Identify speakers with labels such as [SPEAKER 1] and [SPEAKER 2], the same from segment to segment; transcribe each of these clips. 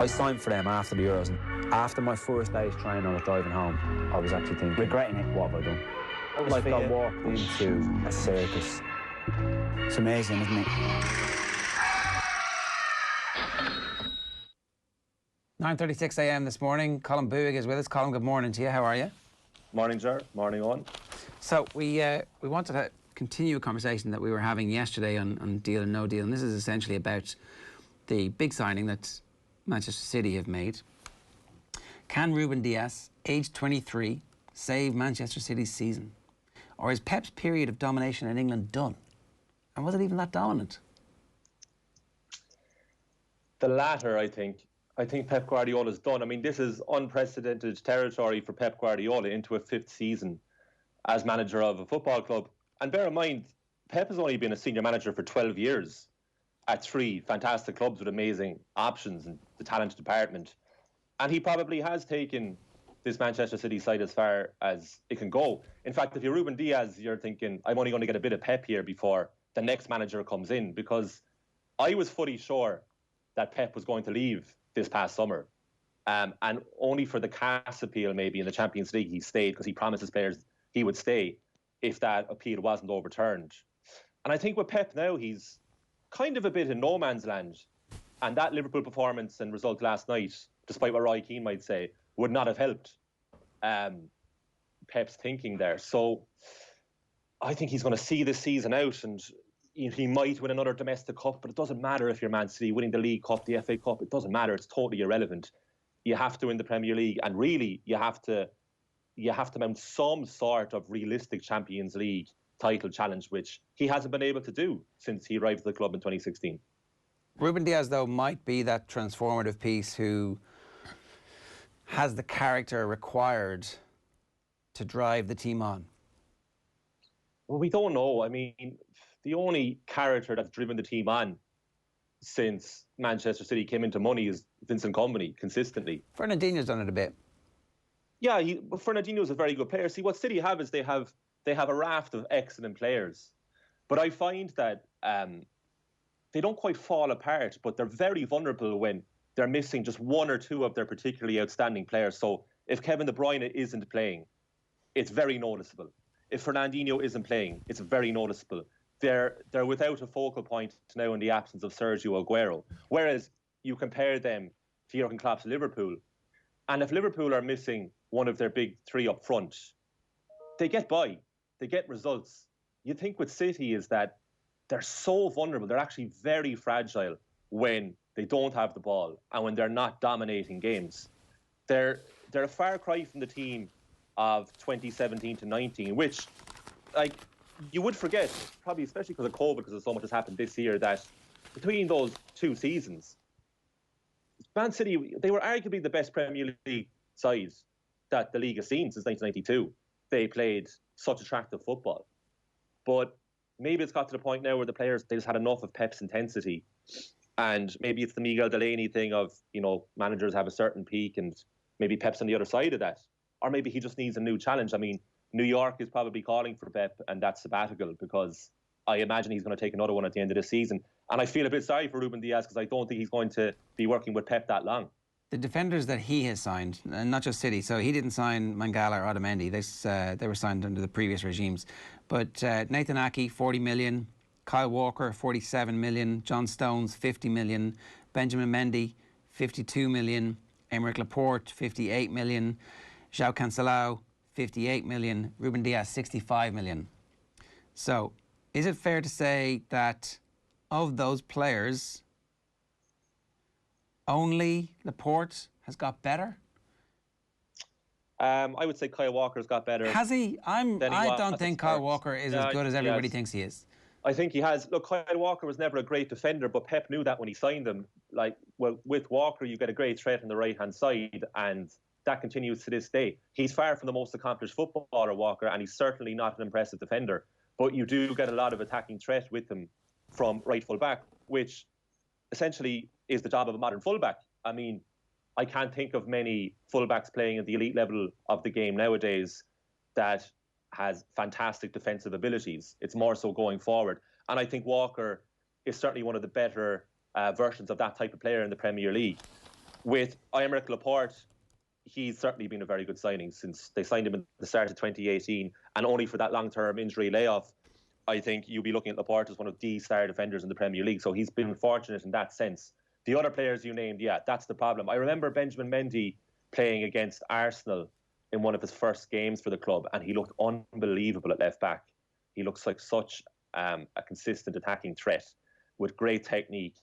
[SPEAKER 1] I signed for them after the Euros, and after my first day's training, I was driving home. I was actually thinking,
[SPEAKER 2] regretting it.
[SPEAKER 1] What have I done? Like I walked into a circus.
[SPEAKER 2] It's amazing, isn't it?
[SPEAKER 3] 9:36 a.m. this morning. Colm Boohig is with us. Colm, good morning to you. How are you?
[SPEAKER 4] Morning, Ger. Morning, Eoin.
[SPEAKER 3] So we wanted to continue a conversation that we were having yesterday on deal and no deal, and this is essentially about the big signing that Manchester City have made. Can Ruben Diaz, aged 23, save Manchester City's season? Or is Pep's period of domination in England done? And was it even that dominant?
[SPEAKER 4] The latter, I think. I think Pep Guardiola's done. I mean, this is unprecedented territory for Pep Guardiola into a fifth season as manager of a football club. And bear in mind, Pep has only been a senior manager for 12 years at three fantastic clubs with amazing options and the talent department. And he probably has taken this Manchester City side as far as it can go. In fact, if you're Ruben Diaz, you're thinking, I'm only going to get a bit of Pep here before the next manager comes in, because I was fully sure that Pep was going to leave this past summer. And only for the CAS appeal maybe in the Champions League he stayed, because he promised his players he would stay if that appeal wasn't overturned. And I think with Pep now, he's kind of a bit in no man's land. And that Liverpool performance and result last night, despite what Roy Keane might say, would not have helped Pep's thinking there. So I think he's going to see this season out, and he might win another domestic cup, but it doesn't matter if you're Man City winning the League Cup, the FA Cup. It doesn't matter. It's totally irrelevant. You have to win the Premier League, and really you have to mount some sort of realistic Champions League title challenge, which he hasn't been able to do since he arrived at the club in 2016.
[SPEAKER 3] Ruben Diaz, though, might be that transformative piece who has the character required to drive the team on.
[SPEAKER 4] Well, we don't know. I mean, the only character that's driven the team on since Manchester City came into money is Vincent Kompany, consistently.
[SPEAKER 3] Fernandinho's done it a bit.
[SPEAKER 4] Yeah, Fernandinho's a very good player. See, what City have is they have a raft of excellent players. But I find that they don't quite fall apart, but they're very vulnerable when they're missing just one or two of their particularly outstanding players. So if Kevin De Bruyne isn't playing, it's very noticeable. If Fernandinho isn't playing, it's very noticeable. They're without a focal point now in the absence of Sergio Aguero. Whereas you compare them to Jurgen Klopp's Liverpool, and if Liverpool are missing one of their big three up front, they get by. They get results. You think with City is that they're so vulnerable. They're actually very fragile when they don't have the ball and when they're not dominating games. They're a far cry from the team of 2017 to 19, which, like, you would forget, probably especially because of COVID, because so much has happened this year, that between those two seasons, Man City, they were arguably the best Premier League side that the league has seen since 1992. They played such attractive football. But maybe it's got to the point now where the players, they just had enough of Pep's intensity. And maybe it's the Miguel Delaney thing of, managers have a certain peak and maybe Pep's on the other side of that. Or maybe he just needs a new challenge. I mean, New York is probably calling for Pep and that sabbatical, because I imagine he's going to take another one at the end of the season. And I feel a bit sorry for Ruben Diaz, because I don't think he's going to be working with Pep that long.
[SPEAKER 3] The defenders that he has signed, and not just City, so he didn't sign Mangala or Otamendi. They were signed under the previous regimes. But Nathan Ake, 40 million. Kyle Walker, 47 million. John Stones, 50 million. Benjamin Mendy, 52 million. Aymeric Laporte, 58 million. João Cancelo, 58 million. Ruben Diaz, 65 million. So, is it fair to say that of those players, only Laporte has got better?
[SPEAKER 4] I would say Kyle Walker's got better.
[SPEAKER 3] Has he? I don't think Kyle Walker is as good as everybody thinks he is.
[SPEAKER 4] I think he has. Look, Kyle Walker was never a great defender, but Pep knew that when he signed him. With Walker, you get a great threat on the right-hand side, and that continues to this day. He's far from the most accomplished footballer, Walker, and he's certainly not an impressive defender. But you do get a lot of attacking threat with him from right full-back, which essentially is the job of a modern full-back. I mean, I can't think of many full-backs playing at the elite level of the game nowadays that has fantastic defensive abilities. It's more so going forward. And I think Walker is certainly one of the better versions of that type of player in the Premier League. with Aymeric Laporte, he's certainly been a very good signing since they signed him at the start of 2018, and only for that long-term injury layoff. I think you'll be looking at Laporte as one of the star defenders in the Premier League, so he's been fortunate in that sense. The other players you named, yeah, that's the problem. I remember Benjamin Mendy playing against Arsenal in one of his first games for the club, and he looked unbelievable at left back. He looks like such a consistent attacking threat with great technique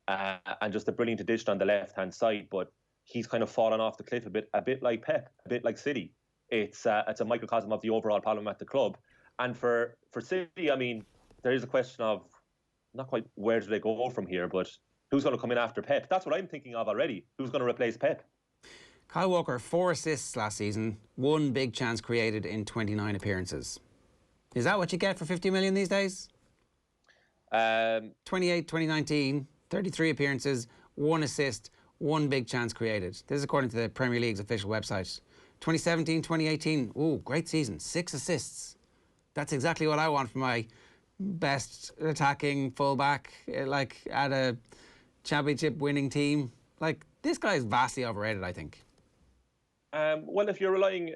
[SPEAKER 4] and just a brilliant addition on the left-hand side. But he's kind of fallen off the cliff a bit like Pep, a bit like City. It's a microcosm of the overall problem at the club. And for City, I mean, there is a question of not quite where do they go from here, but who's going to come in after Pep? That's what I'm thinking of already. Who's going to replace Pep?
[SPEAKER 3] Kyle Walker, 4 assists last season, 1 big chance created in 29 appearances. Is that what you get for 50 million these days? 2019, 33 appearances, 1 assist, 1 big chance created. This is according to the Premier League's official website. 2017, 2018, ooh, great season, 6 assists. That's exactly what I want for my best attacking fullback, like at a championship winning team. Like, this guy is vastly overrated, I think.
[SPEAKER 4] Well, if you're relying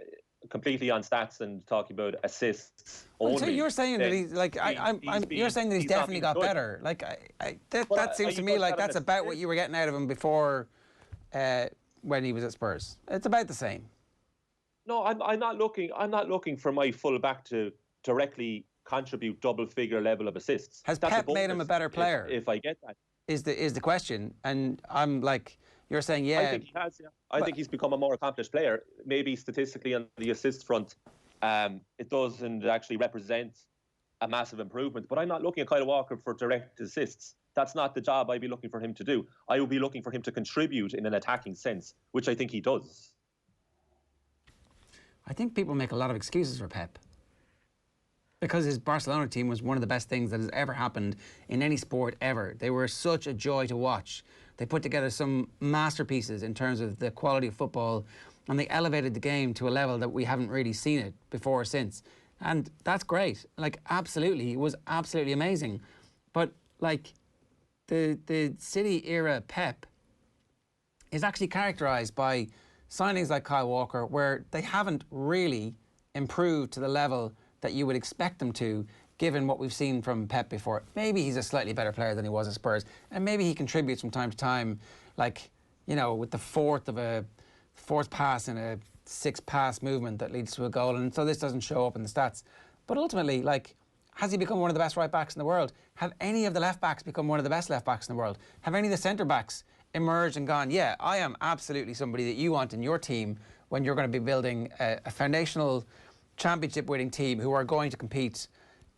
[SPEAKER 4] completely on stats and talking about assists only,
[SPEAKER 3] so you're saying that he's like you're saying that he's definitely got better. Like that seems to me like that's about what you were getting out of him before when he was at Spurs. It's about the same.
[SPEAKER 4] No, I'm not looking for my full back to directly contribute double-figure level of assists.
[SPEAKER 3] Has Pep made him a better player?
[SPEAKER 4] If I get that,
[SPEAKER 3] is the question, and I'm like. You're saying, yeah.
[SPEAKER 4] I think he has, yeah. I think he's become a more accomplished player. Maybe statistically on the assist front, it doesn't actually represent a massive improvement. But I'm not looking at Kyle Walker for direct assists. That's not the job I'd be looking for him to do. I would be looking for him to contribute in an attacking sense, which I think he does.
[SPEAKER 3] I think people make a lot of excuses for Pep. Because his Barcelona team was one of the best things that has ever happened in any sport ever. They were such a joy to watch. They put together some masterpieces in terms of the quality of football, and they elevated the game to a level that we haven't really seen it before or since. And that's great. Like, absolutely. It was absolutely amazing. But, like, the City era Pep is actually characterised by signings like Kyle Walker, where they haven't really improved to the level that you would expect them to, given what we've seen from Pep before. Maybe he's a slightly better player than he was at Spurs, and maybe he contributes from time to time, like, you know, with the fourth pass in a 6-pass movement that leads to a goal, and so this doesn't show up in the stats. But ultimately, like, has he become one of the best right backs in the world? Have any of the left backs become one of the best left backs in the world? Have any of the centre backs emerged and gone, yeah, I am absolutely somebody that you want in your team when you're going to be building a foundational championship winning team who are going to compete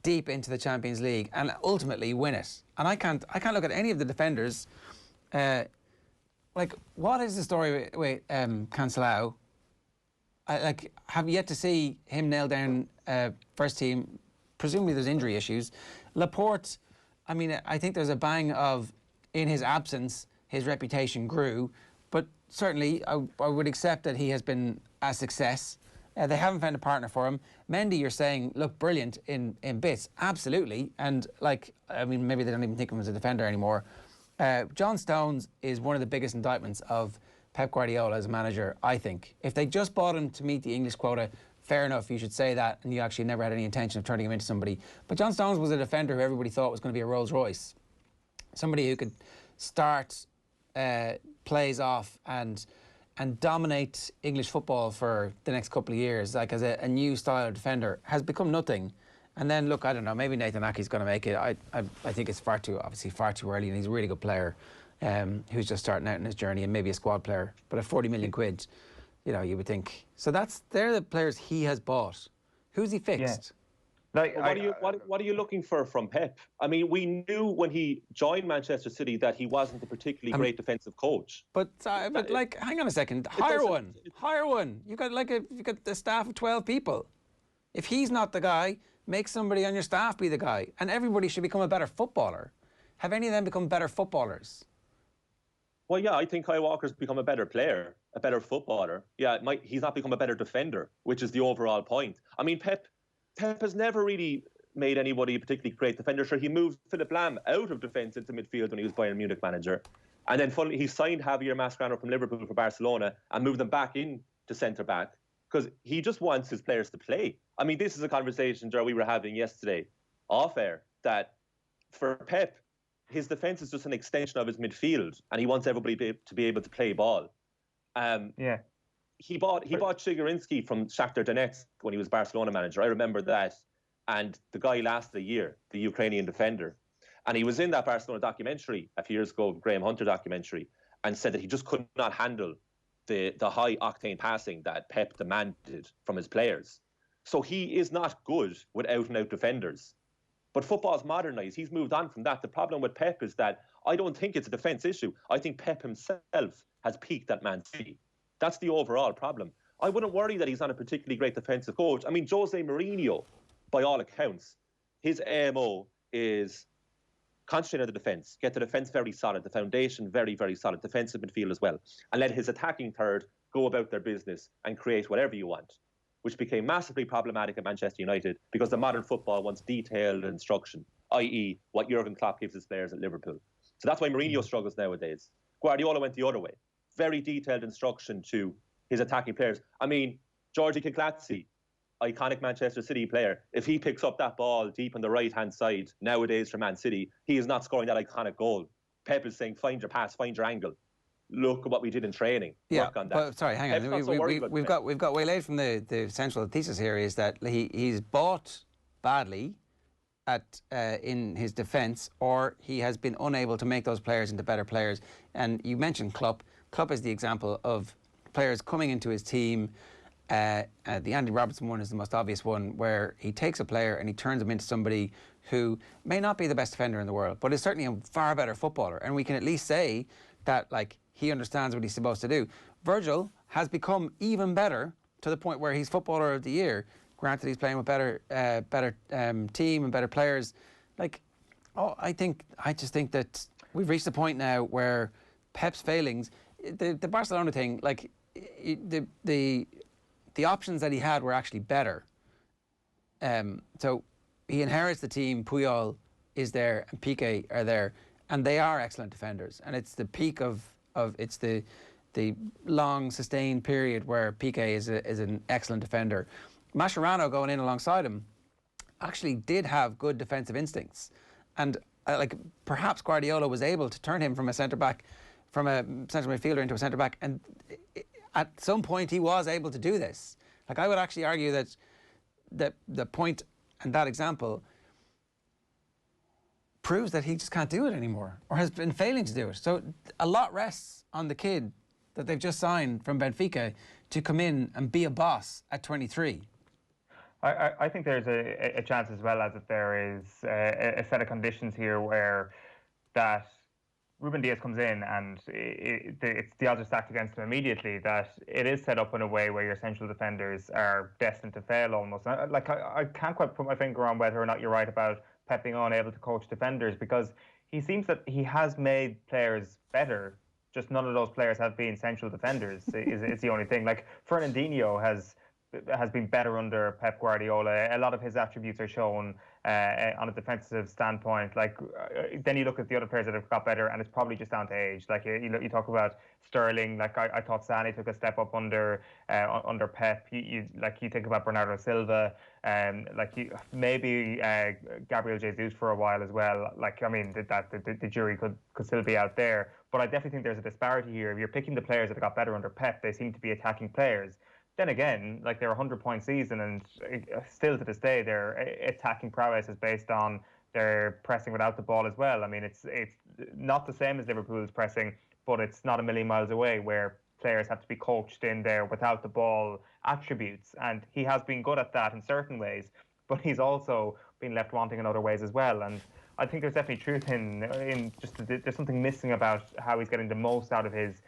[SPEAKER 3] deep into the Champions League and ultimately win it? And I can't look at any of the defenders. Like, what is the story with Cancelo? I have yet to see him nail down first team. Presumably there's injury issues. Laporte, I mean, I think there's a bang of, in his absence, his reputation grew, but certainly I would accept that he has been a success. They haven't found a partner for him. Mendy, you're saying, look, brilliant in bits. Absolutely. And, like, I mean, maybe they don't even think of him as a defender anymore. John Stones is one of the biggest indictments of Pep Guardiola as a manager, I think. If they just bought him to meet the English quota, fair enough, you should say that, and you actually never had any intention of turning him into somebody. But John Stones was a defender who everybody thought was going to be a Rolls Royce. Somebody who could start plays off and dominate English football for the next couple of years, like as a new style of defender, has become nothing. And then, look, I don't know, maybe Nathan Ake's going to make it. I think it's far too early, and he's a really good player who's just starting out in his journey, and maybe a squad player. But at 40 million quid, you know, you would think. So they're the players he has bought. Who's he fixed?
[SPEAKER 4] Yeah. Like, what are you looking for from Pep? I mean, we knew when he joined Manchester City that he wasn't a particularly great defensive coach.
[SPEAKER 3] But like, hang on a second. Hire one. You got the staff of 12 people. If he's not the guy, make somebody on your staff be the guy, and everybody should become a better footballer. Have any of them become better footballers?
[SPEAKER 4] Well, yeah, I think Kyle Walker's become a better player, a better footballer. Yeah, he's not become a better defender, which is the overall point. I mean, Pep has never really made anybody a particularly great defender. Sure, he moved Philip Lahm out of defence into midfield when he was Bayern Munich manager. And then finally, he signed Javier Mascherano from Liverpool for Barcelona and moved them back in to centre-back because he just wants his players to play. I mean, this is a conversation, Ger, we were having yesterday off air, that for Pep, his defence is just an extension of his midfield, and he wants everybody to be able to play ball. He bought Chigurinsky from Shakhtar Donetsk when he was Barcelona manager. I remember that. And the guy lasted a year, the Ukrainian defender. And he was in that Barcelona documentary a few years ago, Graham Hunter documentary, and said that he just could not handle the high-octane passing that Pep demanded from his players. So he is not good with out-and-out defenders. But football's modernised. He's moved on from that. The problem with Pep is that I don't think it's a defence issue. I think Pep himself has peaked at Man City. That's the overall problem. I wouldn't worry that he's not a particularly great defensive coach. I mean, Jose Mourinho, by all accounts, his AMO is concentrate on the defence, get the defence very solid, the foundation very, very solid, defensive midfield as well, and let his attacking third go about their business and create whatever you want, which became massively problematic at Manchester United because the modern football wants detailed instruction, i.e. what Jurgen Klopp gives his players at Liverpool. So that's why Mourinho struggles nowadays. Guardiola went the other way. Very detailed instruction to his attacking players. I mean, Georgie Kiklatsi, iconic Manchester City player, if he picks up that ball deep on the right-hand side nowadays for Man City, he is not scoring that iconic goal. Pep is saying, find your pass, find your angle. Look at what we did in training. Work on that.
[SPEAKER 3] But sorry, hang on. We've got way late from the central thesis here is that he's bought badly at in his defence, or he has been unable to make those players into better players. And you mentioned Klopp. Klopp is the example of players coming into his team. The Andy Robertson one is the most obvious one, where he takes a player and he turns him into somebody who may not be the best defender in the world, but is certainly a far better footballer. And we can at least say that, like, he understands what he's supposed to do. Virgil has become even better to the point where he's Footballer of the Year. Granted, he's playing with better team and better players. Like, I just think that we've reached a point now where Pep's failings, the Barcelona thing, like, the options that he had were actually better. So he inherits the team. Puyol is there and Piqué are there, and they are excellent defenders. And it's the peak of it's the long sustained period where Piqué is an excellent defender. Mascherano going in alongside him actually did have good defensive instincts, and like perhaps Guardiola was able to turn him from a centre back, from a central midfielder into a centre back, and at some point he was able to do this. Like, I would actually argue that the point and that example proves that he just can't do it anymore, or has been failing to do it. So a lot rests on the kid that they've just signed from Benfica to come in and be a boss at 23.
[SPEAKER 5] I think there's a chance as well as that there is a set of conditions here where that Ruben Diaz comes in and the odds are stacked against him immediately, that it is set up in a way where your central defenders are destined to fail almost. I can't quite put my finger on whether or not you're right about Pep being unable to coach defenders, because he seems that he has made players better, just none of those players have been central defenders. is the only thing. Like, Fernandinho has been better under Pep Guardiola. A lot of his attributes are shown on a defensive standpoint. Like, then you look at the other players that have got better, and it's probably just down to age. Like, you talk about Sterling. Like, I thought Sané took a step up under Pep. You think about Bernardo Silva, maybe Gabriel Jesus for a while as well. Like, I mean, the jury could still be out there. But I definitely think there's a disparity here. If you're picking the players that got better under Pep, they seem to be attacking players. Then again, like, they're a 100-point season, and still to this day, their attacking prowess is based on their pressing without the ball as well. I mean, it's not the same as Liverpool's pressing, but it's not a million miles away, where players have to be coached in their without the ball attributes. And he has been good at that in certain ways, but he's also been left wanting in other ways as well. And I think there's definitely truth in just there's something missing about how he's getting the most out of his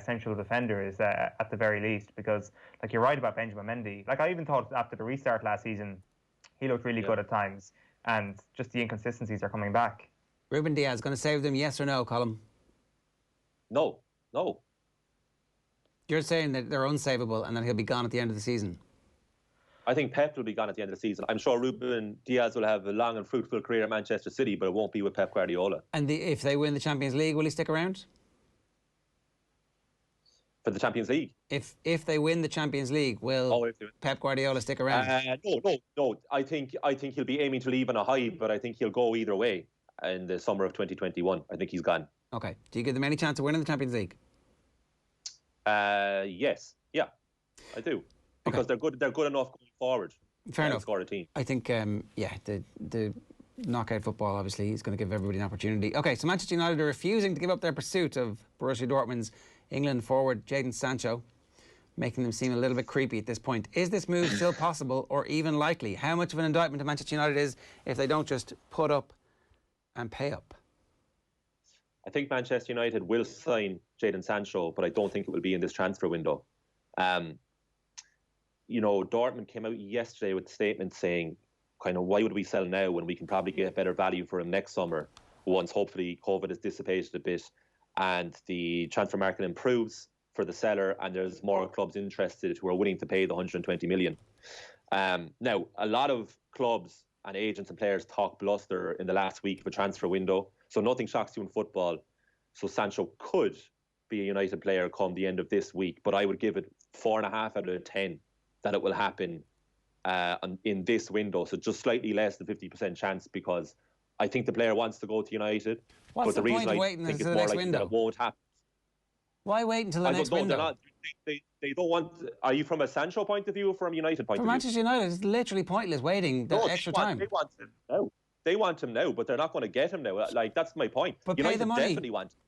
[SPEAKER 5] central defenders at the very least, because, like, you're right about Benjamin Mendy. Like, I even thought after the restart last season, he looked really good at times, and just the inconsistencies are coming back.
[SPEAKER 3] Ruben Diaz going to save them, yes or no, Colm?
[SPEAKER 4] No.
[SPEAKER 3] You're saying that they're unsavable and that he'll be gone at the end of the season?
[SPEAKER 4] I think Pep will be gone at the end of the season. I'm sure Ruben Diaz will have a long and fruitful career at Manchester City, but it won't be with Pep Guardiola.
[SPEAKER 3] And if they win the Champions League, will he stick around?
[SPEAKER 4] for the Champions League.
[SPEAKER 3] If they win the Champions League, will Pep Guardiola stick around?
[SPEAKER 4] No. I think he'll be aiming to leave on a high, but I think he'll go either way in the summer of 2021. I think he's gone.
[SPEAKER 3] Okay. Do you give them any chance of winning the Champions League?
[SPEAKER 4] Yes. Yeah, I do. Because they're good enough going forward.
[SPEAKER 3] Fair enough.
[SPEAKER 4] Score a team.
[SPEAKER 3] I think, the knockout football, obviously, is going to give everybody an opportunity. Okay, so Manchester United are refusing to give up their pursuit of Borussia Dortmund's England forward, Jadon Sancho, making them seem a little bit creepy at this point. Is this move still possible or even likely? How much of an indictment to Manchester United is if they don't just put up and pay up?
[SPEAKER 4] I think Manchester United will sign Jadon Sancho, but I don't think it will be in this transfer window. Dortmund came out yesterday with a statement saying, kind of, why would we sell now when we can probably get better value for him next summer, once hopefully COVID has dissipated a bit and the transfer market improves for the seller and there's more clubs interested who are willing to pay the 120 million. Now, a lot of clubs and agents and players talk bluster in the last week of a transfer window, so nothing shocks you in football. So Sancho could be a United player come the end of this week, but I would give it 4.5 out of 10 that it will happen in this window. So just slightly less than 50% chance, because I think the player wants to go to United.
[SPEAKER 3] What's
[SPEAKER 4] but the reason I think it's more likely that it won't happen.
[SPEAKER 3] Why wait until the next window?
[SPEAKER 4] They don't want. Are you from a Sancho point of view or from a United point of view?
[SPEAKER 3] For Manchester United, it's literally pointless waiting extra time.
[SPEAKER 4] They want him now. They want him now, but they're not going to get him now. Like, that's my point.
[SPEAKER 3] But
[SPEAKER 4] United
[SPEAKER 3] pay the money.
[SPEAKER 4] Definitely want him.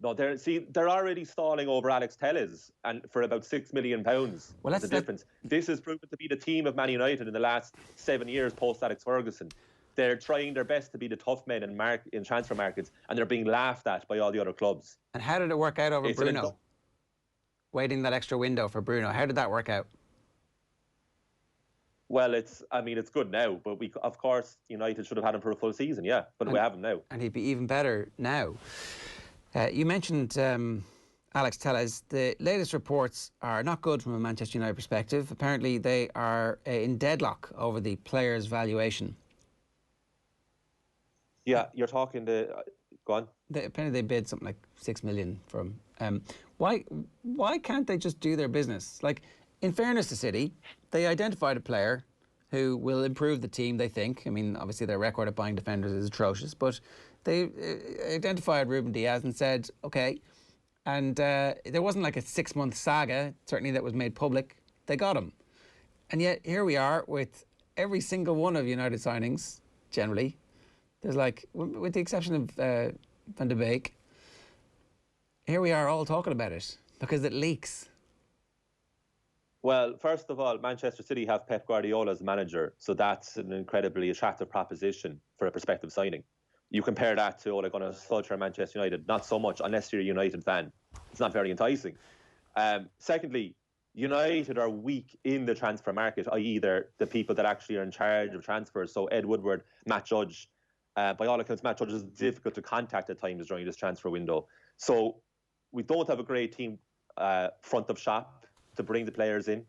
[SPEAKER 4] No, they're already stalling over Alex Telles and for about £6 million.
[SPEAKER 3] Well, that's
[SPEAKER 4] the difference. This has proven to be the team of Man United in the last 7 years post Alex Ferguson. They're trying their best to be the tough men in transfer markets, and they're being laughed at by all the other clubs.
[SPEAKER 3] And how did it work out over Bruno? Waiting that extra window for Bruno. How did that work out?
[SPEAKER 4] Well, it's good now, but of course, United should have had him for a full season, yeah. But we have him now.
[SPEAKER 3] And he'd be even better now. You mentioned Alex Telles. The latest reports are not good from a Manchester United perspective. Apparently, they are in deadlock over the player's valuation.
[SPEAKER 4] Yeah, you're talking to... Go on.
[SPEAKER 3] Apparently, they bid something like 6 million from... Why can't they just do their business? Like, in fairness to City, they identified a player who will improve the team, they think. I mean, obviously, their record at buying defenders is atrocious, but they identified Ruben Diaz and said, OK. And there wasn't like a 6-month saga, certainly, that was made public. They got him. And yet, here we are with every single one of United signings, generally. There's like, with the exception of Van de Beek, here we are all talking about it because it leaks.
[SPEAKER 4] Well, first of all, Manchester City have Pep Guardiola as manager, so that's an incredibly attractive proposition for a prospective signing. You compare that to Ole Gunnar Solskjaer, Manchester United, not so much unless you're a United fan. It's not very enticing. Secondly, United are weak in the transfer market, i.e. they're the people that actually are in charge of transfers. So Ed Woodward, Matt Judge, by all accounts, Matt Judge is difficult to contact at times during this transfer window. So we don't have a great team front of shop to bring the players in.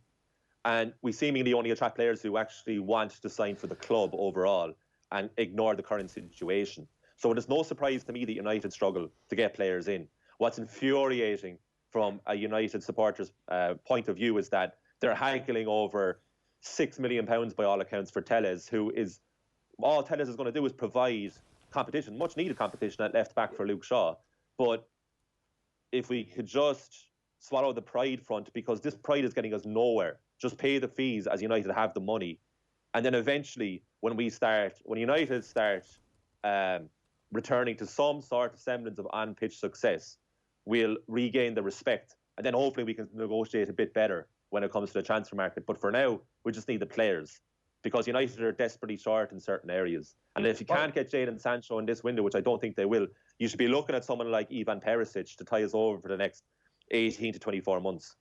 [SPEAKER 4] And we seemingly only attract players who actually want to sign for the club overall and ignore the current situation. So it is no surprise to me that United struggle to get players in. What's infuriating from a United supporter's point of view is that they're haggling over £6 million by all accounts for Telles, who is... All Telles is going to do is provide competition, much needed competition at left back for Luke Shaw. But if we could just swallow the pride front, because this pride is getting us nowhere. Just pay the fees as United have the money. And then eventually, when United start returning to some sort of semblance of on-pitch success, we'll regain the respect. And then hopefully we can negotiate a bit better when it comes to the transfer market. But for now, we just need the players, because United are desperately short in certain areas. And if you can't get Jadon Sancho in this window, which I don't think they will, you should be looking at someone like Ivan Perisic to tie us over for the next 18 to 24 months.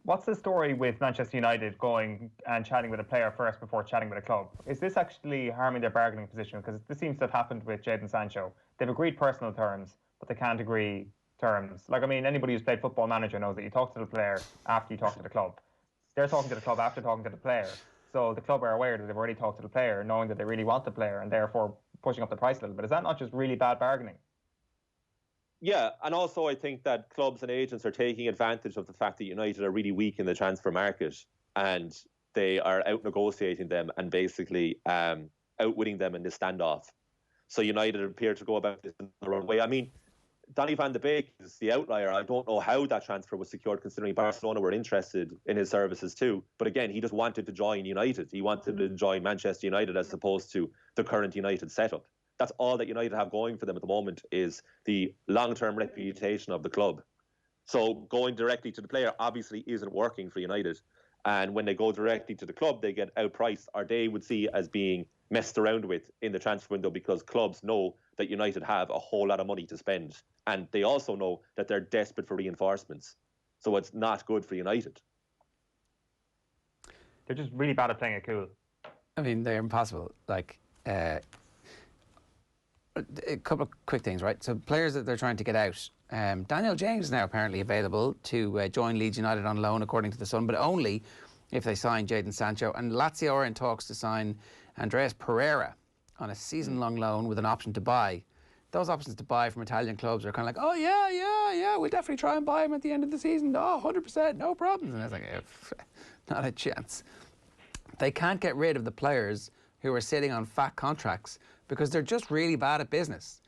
[SPEAKER 5] What's the story with Manchester United going and chatting with a player first before chatting with a club? Is this actually harming their bargaining position? Because this seems to have happened with Jadon Sancho. They've agreed personal terms, but they can't agree terms. Like, I mean, anybody who's played Football Manager knows that you talk to the player after you talk to the club. They're talking to the club after talking to the player. So the club are aware that they've already talked to the player, knowing that they really want the player, and therefore pushing up the price a little bit. Is that not just really bad bargaining?
[SPEAKER 4] Yeah, and also I think that clubs and agents are taking advantage of the fact that United are really weak in the transfer market, and they are out negotiating them and basically outwitting them in this standoff. So United appear to go about this in the wrong way. I mean, Donny van de Beek is the outlier. I don't know how that transfer was secured, considering Barcelona were interested in his services too. But again, he just wanted to join United. He wanted to join Manchester United as opposed to the current United setup. That's all that United have going for them at the moment, is the long-term reputation of the club. So going directly to the player obviously isn't working for United. And when they go directly to the club, they get outpriced, or they would see as being messed around with in the transfer window, because clubs know that United have a whole lot of money to spend. And they also know that they're desperate for reinforcements. So it's not good for United.
[SPEAKER 5] They're just really bad at playing it cool.
[SPEAKER 3] I mean, they're impossible. Like, a couple of quick things, right? So players that they're trying to get out. Daniel James is now apparently available to join Leeds United on loan, according to The Sun, but only if they sign Jadon Sancho. And Lazio are in talks to sign Andreas Pereira on a season-long loan with an option to buy. Those options to buy from Italian clubs are kind of like, oh, yeah, we'll definitely try and buy him at the end of the season. Oh, 100%, no problems. And it's like, not a chance. They can't get rid of the players who are sitting on fat contracts because they're just really bad at business.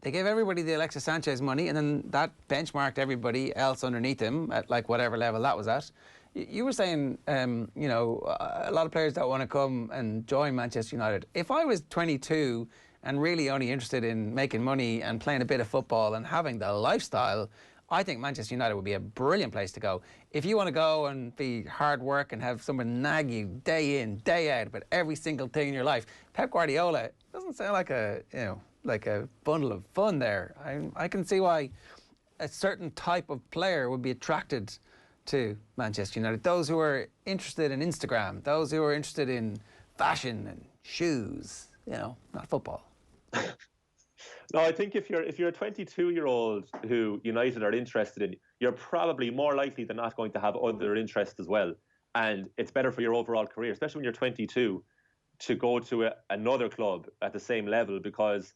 [SPEAKER 3] They gave everybody the Alexis Sanchez money, and then that benchmarked everybody else underneath him at like whatever level that was at. You were saying, you know, a lot of players don't want to come and join Manchester United. If I was 22 and really only interested in making money and playing a bit of football and having the lifestyle, I think Manchester United would be a brilliant place to go. If you want to go and be hard work and have someone nag you day in, day out about every single thing in your life, Pep Guardiola doesn't sound like a, you know, like a bundle of fun there. I can see why a certain type of player would be attracted to Manchester United. Those who are interested in Instagram, those who are interested in fashion and shoes, you know, not football.
[SPEAKER 4] No, I think if you're a 22-year-old who United are interested in, you're probably more likely than not going to have other interests as well. And it's better for your overall career, especially when you're 22, to go to another club at the same level, because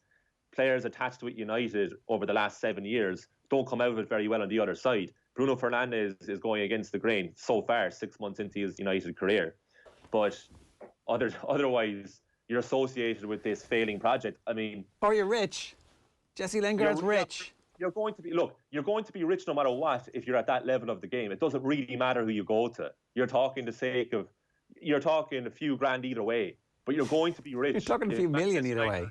[SPEAKER 4] players attached with United over the last 7 years don't come out of it very well on the other side. Bruno Fernandes is going against the grain so far, 6 months into his United career. But otherwise, you're associated with this failing project. I mean...
[SPEAKER 3] Or you're rich. Jesse Lingard's rich.
[SPEAKER 4] You're going to be rich no matter what if you're at that level of the game. It doesn't really matter who you go to. You're talking a few grand either way, but you're going to be rich.
[SPEAKER 3] You're talking a few million either way.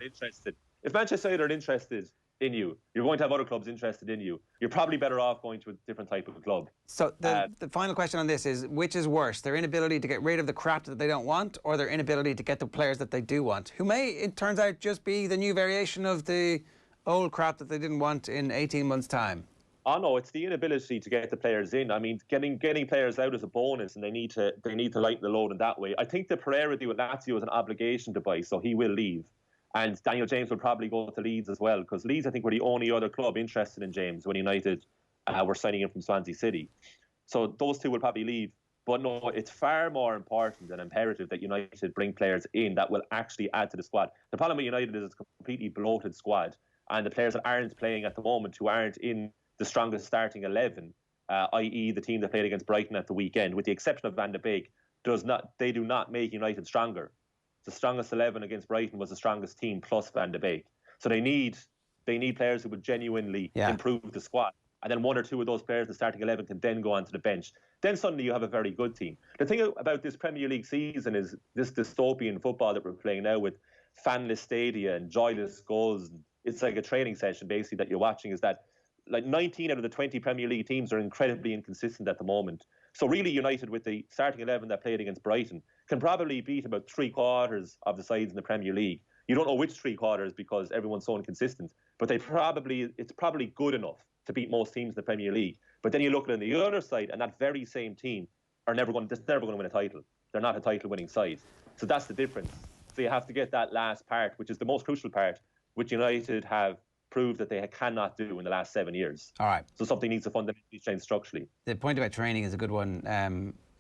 [SPEAKER 4] If Manchester United are interested in you, you're going to have other clubs interested in you. You're probably better off going to a different type of club.
[SPEAKER 3] So the final question on this is, which is worse, their inability to get rid of the crap that they don't want, or their inability to get the players that they do want, who may, it turns out, just be the new variation of the old crap that they didn't want in 18 months' time?
[SPEAKER 4] Oh no, it's the inability to get the players in. I mean, getting players out is a bonus, and they need to lighten the load in that way. I think the Pereira deal with Lazio is an obligation to buy, so he will leave. And Daniel James will probably go to Leeds as well, because Leeds, I think, were the only other club interested in James when United were signing him from Swansea City. So those two will probably leave. But no, it's far more important and imperative that United bring players in that will actually add to the squad. The problem with United is it's a completely bloated squad, and the players that aren't playing at the moment, who aren't in the strongest starting 11, i.e. the team that played against Brighton at the weekend, with the exception of Van de Beek, they do not make United stronger. The strongest 11 against Brighton was the strongest team plus Van de Beek. So they need players who would genuinely improve the squad. And then one or two of those players in the starting 11 can then go onto the bench. Then suddenly you have a very good team. The thing about this Premier League season is this dystopian football that we're playing now with fanless stadia and joyless goals. It's like a training session, basically, that you're watching, is that like 19 out of the 20 Premier League teams are incredibly inconsistent at the moment. So really, United, with the starting 11 that played against Brighton, can probably beat about 3/4 of the sides in the Premier League. You don't know which 3/4 because everyone's so inconsistent, but it's probably good enough to beat most teams in the Premier League. But then you look at it on the other side, and that very same team are never going to win a title. They're not a title-winning side. So that's the difference. So you have to get that last part, which is the most crucial part, which United have proved that they cannot do in the last 7 years.
[SPEAKER 3] All right.
[SPEAKER 4] So something needs to fundamentally change structurally.
[SPEAKER 3] The point about training is a good one.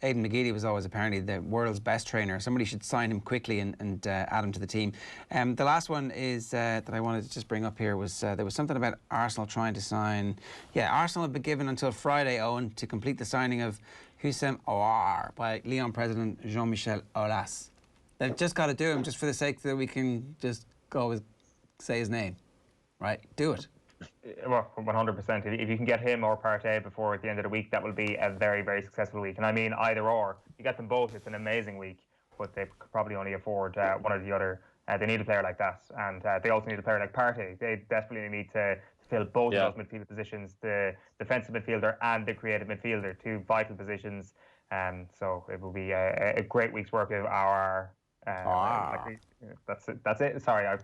[SPEAKER 3] Aidan McGeady was always apparently the world's best trainer. Somebody should sign him quickly and add him to the team. The last one is that I wanted to just bring up here was there was something about Arsenal trying to sign. Yeah, Arsenal have been given until Friday, Eoin, to complete the signing of Houssem Aouar by Lyon president Jean-Michel Aulas. They've just got to do him just for the sake that we can just go with say his name, right? Do it.
[SPEAKER 5] Well, 100%. If you can get him or Partey before at the end of the week, that will be a very, very successful week. And I mean, either or. You get them both, it's an amazing week. But they could probably only afford one or the other. They need a player like that. And they also need a player like Partey. They desperately need to fill both of those midfield positions, the defensive midfielder and the creative midfielder, two vital positions. So it will be a great week's work of our... That's it. Sorry, I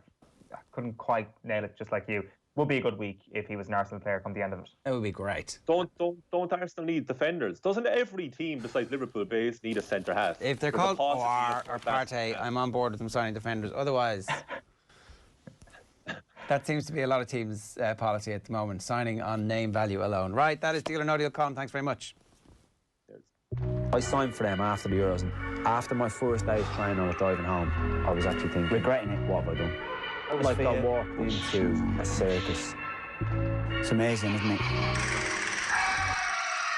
[SPEAKER 5] couldn't quite nail it just like you. Would be a good week if he was an Arsenal player come the end of it.
[SPEAKER 3] It would be great.
[SPEAKER 4] Don't Arsenal need defenders? Doesn't every team besides Liverpool base need a centre half?
[SPEAKER 3] If they're called Aouar or Partey, I'm on board with them signing defenders. Otherwise, that seems to be a lot of teams' policy at the moment, signing on name value alone. Right, that is Deal or No Deal. Colm, thanks very much.
[SPEAKER 1] I signed for them after the Euros, and after my first day's training, I was driving home. I was actually thinking,
[SPEAKER 2] Regretting it.
[SPEAKER 1] what have I done? Like I walked into a circus.
[SPEAKER 2] It's amazing, isn't it?